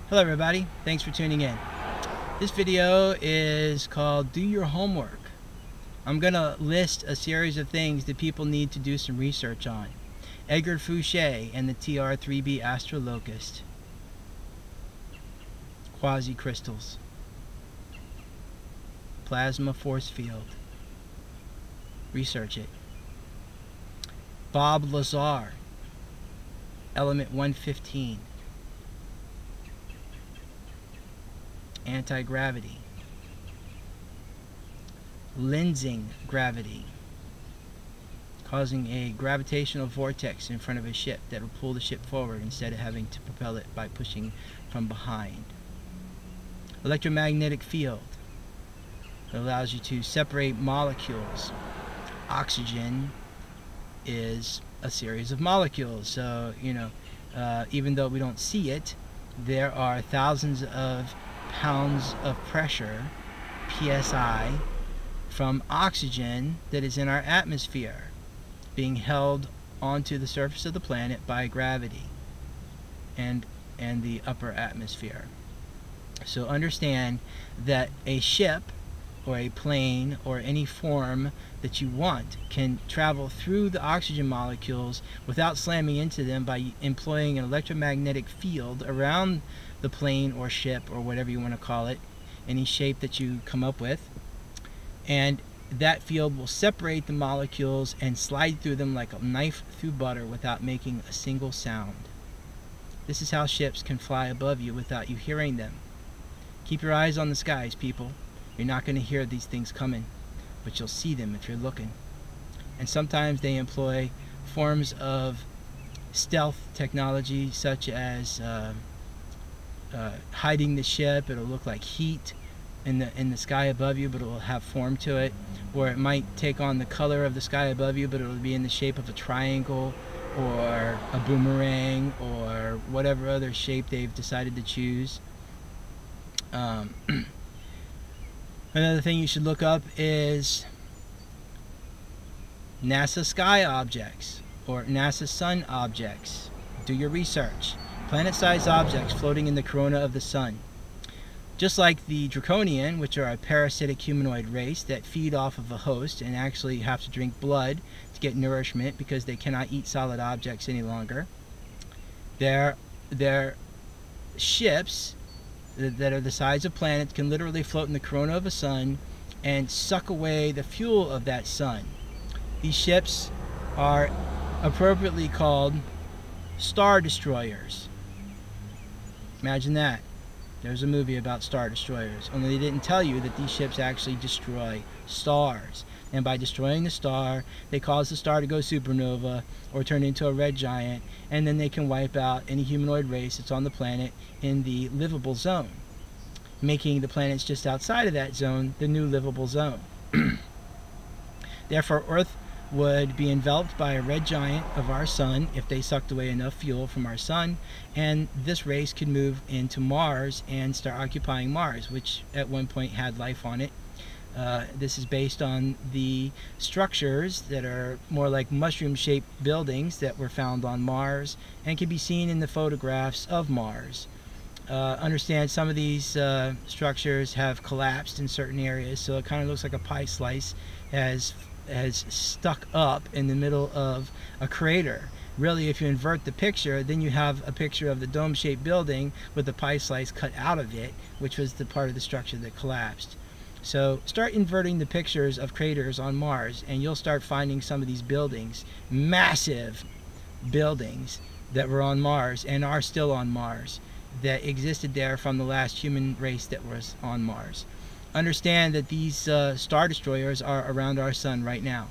Hello everybody, thanks for tuning in. This video is called Do Your Homework. I'm going to list a series of things that people need to do some research on. Edgar Fouché and the TR3b astrolocust. Quasi-crystals. Plasma force field. Research it. Bob Lazar. Element 115. Anti-gravity. Lensing gravity, causing a gravitational vortex in front of a ship that will pull the ship forward instead of having to propel it by pushing from behind. Electromagnetic field that allows you to separate molecules. Oxygen is a series of molecules, so even though we don't see it, there are thousands of pounds of pressure, psi, from oxygen that is in our atmosphere being held onto the surface of the planet by gravity and the upper atmosphere. So understand that a ship or a plane or any form that you want can travel through the oxygen molecules without slamming into them by employing an electromagnetic field around the plane or ship or whatever you want to call it, any shape that you come up with. And that field will separate the molecules and slide through them like a knife through butter without making a single sound. This is how ships can fly above you without you hearing them. Keep your eyes on the skies, people. You're not going to hear these things coming, but you'll see them if you're looking. And sometimes they employ forms of stealth technology, such as hiding the ship. It'll look like heat in the sky above you, but it will have form to it. Or it might take on the color of the sky above you, but it will be in the shape of a triangle or a boomerang or whatever other shape they've decided to choose. Another thing you should look up is NASA sky objects or NASA sun objects. Do your research. Planet-sized objects floating in the corona of the sun. Just like the Draconian, which are a parasitic humanoid race that feed off of a host and actually have to drink blood to get nourishment because they cannot eat solid objects any longer. Their ships that are the size of planets can literally float in the corona of a sun and suck away the fuel of that sun. These ships are appropriately called star destroyers. Imagine that. There's a movie about star destroyers, only they didn't tell you that these ships actually destroy stars. And by destroying the star, they cause the star to go supernova or turn into a red giant, and then they can wipe out any humanoid race that's on the planet in the livable zone, making the planets just outside of that zone the new livable zone. Therefore, Earth would be enveloped by a red giant of our sun if they sucked away enough fuel from our sun, and this race could move into Mars and start occupying Mars, which at one point had life on it. This is based on the structures that are more like mushroom-shaped buildings that were found on Mars and can be seen in the photographs of Mars. Understand some of these structures have collapsed in certain areas, so it kind of looks like a pie slice has stuck up in the middle of a crater. Really, if you invert the picture, then you have a picture of the dome-shaped building with the pie slice cut out of it, which was the part of the structure that collapsed. So start inverting the pictures of craters on Mars, and you'll start finding some of these buildings, massive buildings that were on Mars and are still on Mars, that existed there from the last human race that was on Mars. Understand that these star destroyers are around our sun right now.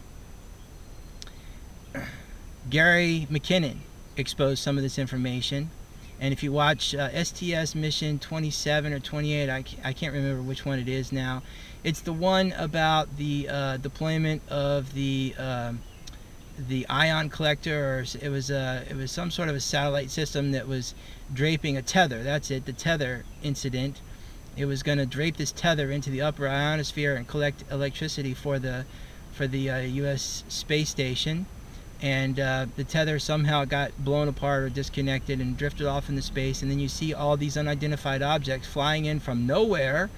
Gary McKinnon exposed some of this information, and if you watch STS mission 27 or 28, I can't remember which one it is now. It's the one about the deployment of the ion collector, or it was some sort of a satellite system that was draping a tether. That's it, the tether incident. It was going to drape this tether into the upper ionosphere and collect electricity for the U.S. space station. and the tether somehow got blown apart or disconnected and drifted off into space, and then you see all these unidentified objects flying in from nowhere.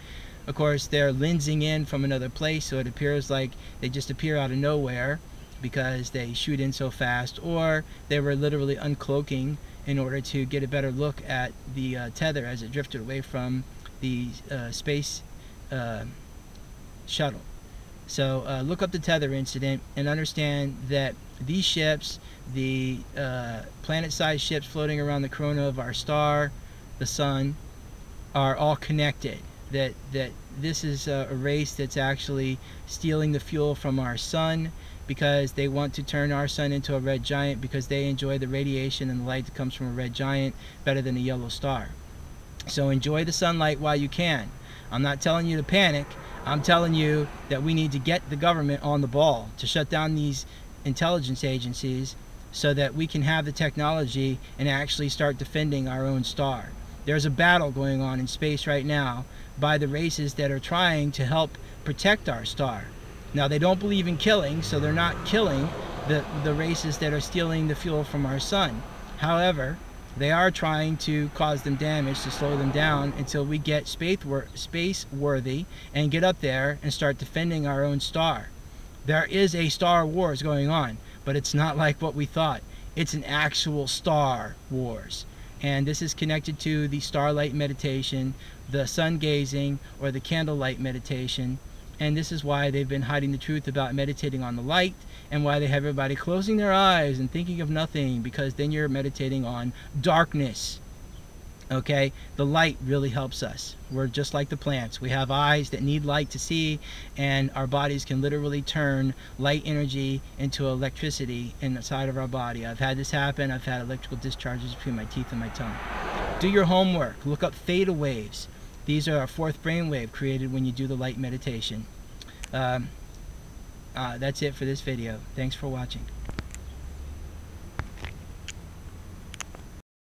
Of course, they're lensing in from another place, so it appears like they just appear out of nowhere because they shoot in so fast, or they were literally uncloaking in order to get a better look at the tether as it drifted away from the space shuttle. So look up the tether incident and understand that these ships, the planet-sized ships floating around the corona of our star, the sun, are all connected. That this is a race that's actually stealing the fuel from our sun, because they want to turn our sun into a red giant, because they enjoy the radiation and the light that comes from a red giant better than a yellow star. So enjoy the sunlight while you can. I'm not telling you to panic. I'm telling you that we need to get the government on the ball to shut down these intelligence agencies so that we can have the technology and actually start defending our own star. There's a battle going on in space right now by the races that are trying to help protect our star. Now, they don't believe in killing, so they're not killing the races that are stealing the fuel from our sun. However, they are trying to cause them damage, to slow them down until we get space worthy and get up there and start defending our own star. There is a Star Wars going on, but it's not like what we thought. It's an actual Star Wars. And this is connected to the starlight meditation, the sun gazing, or the candlelight meditation. And this is why they've been hiding the truth about meditating on the light, and why they have everybody closing their eyes and thinking of nothing, because then you're meditating on darkness. Okay? The light really helps us. We're just like the plants. We have eyes that need light to see, and our bodies can literally turn light energy into electricity inside of our body. I've had this happen. I've had electrical discharges between my teeth and my tongue. Do your homework. Look up Theta Waves. These are our fourth brainwave created when you do the light meditation. That's it for this video. Thanks for watching.